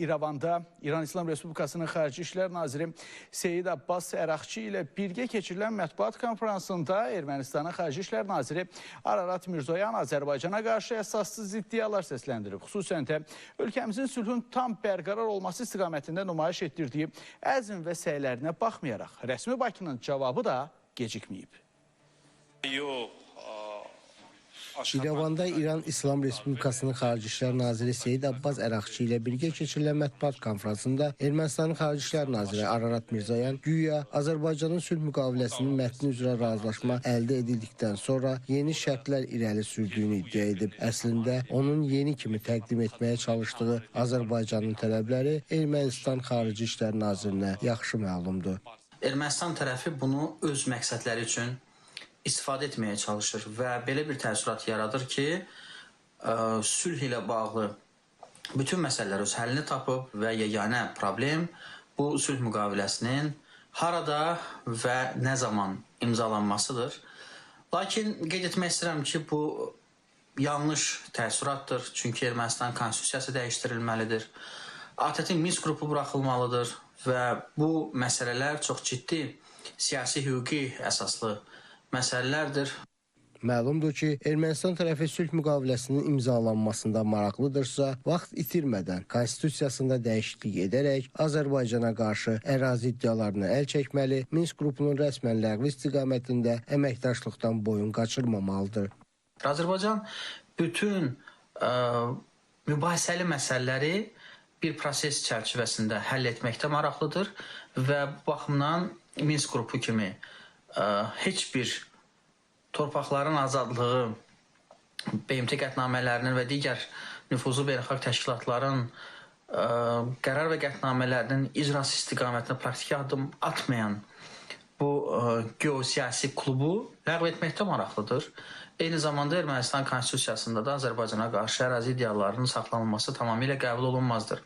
İrəvanda İran İslam Respublikasının Xarici İşlər Naziri Seyid Abbas Əraqçı ilə birgə keçirilən mətbuat konferansında Ermənistanın Xarici İşlər Naziri Ararat Mirzoyan Azərbaycana qarşı əsassız iddialar səsləndirib. Xüsusən də ölkəmizin sülhün tam bərqərar olması istiqamətində nümayiş etdirdiyi əzm və səylərinə baxmayaraq, rəsmi Bakının cavabı da gecikməyib. İrəvanda İran İslam Respublikasının Xarici İşlər Naziri Seyid Abbas Əraqçı ilə birgə keçirilən mətbuat konferansında Ermənistanın Xarici İşlər Naziri Ararat Mirzoyan güya Azərbaycanın sülh müqaviləsinin mətni üzrə razılaşma əldə edildikdən sonra yeni şərtlər irəli sürdüyünü iddia edib. Əslində, onun yeni kimi təqdim etməyə çalışdığı Azərbaycanın tələbləri Ermənistan Xarici İşlər Nazirinə yaxşı məlumdur. Ermənistan tərəfi bunu öz məqsədləri üçün istifadə etməyə çalışır və belə bir təəssürat yaradır ki, sülh ilə bağlı bütün məsələlər öz həllini tapıb və yeganə problem bu sülh müqaviləsinin harada və nə zaman imzalanmasıdır. Lakin qeyd etmək istəyirəm ki, bu yanlış təəssüratdır, çünki Ermənistan konstitusiyası dəyişdirilməlidir. ATƏT-in Minsk qrupu buraxılmalıdır və bu məsələlər çox ciddi siyasi hüquqi əsaslı məsələlərdir. Məlumdur ki, Ermənistan tərəfi sülh müqaviləsinin imzalanmasında maraqlıdırsa, vaxt itirmədən konstitusiyasında dəyişiklik edərək Azərbaycana qarşı ərazi iddialarını əl çəkməli, Minsk qrupunun rəsmən ləğvi istiqamətində əməkdaşlıqdan boyun qaçırmamalıdır. Azərbaycan bütün mübahisəli məsələləri bir proses çərçivəsində həll etməkdə maraqlıdır və bu baxımdan Minsk qrupu kimi heç bir torpaqların azadlığı, BMT qətnamələrinin və digər nüfuzlu beynəlxalq təşkilatların qərar və qətnamələrinin icrası istiqamətində praktiki addım atmayan bu geosiyasi klubu ləğv etməkdə maraqlıdır. Eyni zamanda Ermənistan konstitusiyasında da Azərbaycana qarşı ərazi iddialarının saxlanılması tamamilə qəbul olunmazdır.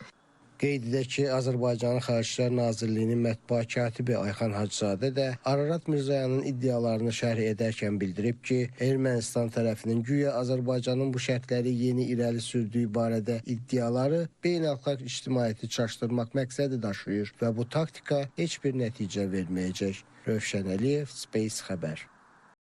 Qeyd edək ki, Azərbaycanın Xarici İşlər Nazirliyinin mətbuat katibi Ayxan Hacızadə də Ararat Mirzoyanın iddialarını şərh edərkən bildirib ki, Ermənistan tərəfinin güya Azərbaycanın bu şərtləri yeni irəli sürdüyü barədə iddiaları beynəlxalq ictimaiyyəti çaşdırmaq məqsədi daşıyır və bu taktika heç bir nəticə verməyəcək. Rövşən Əliyev, Space xəbər.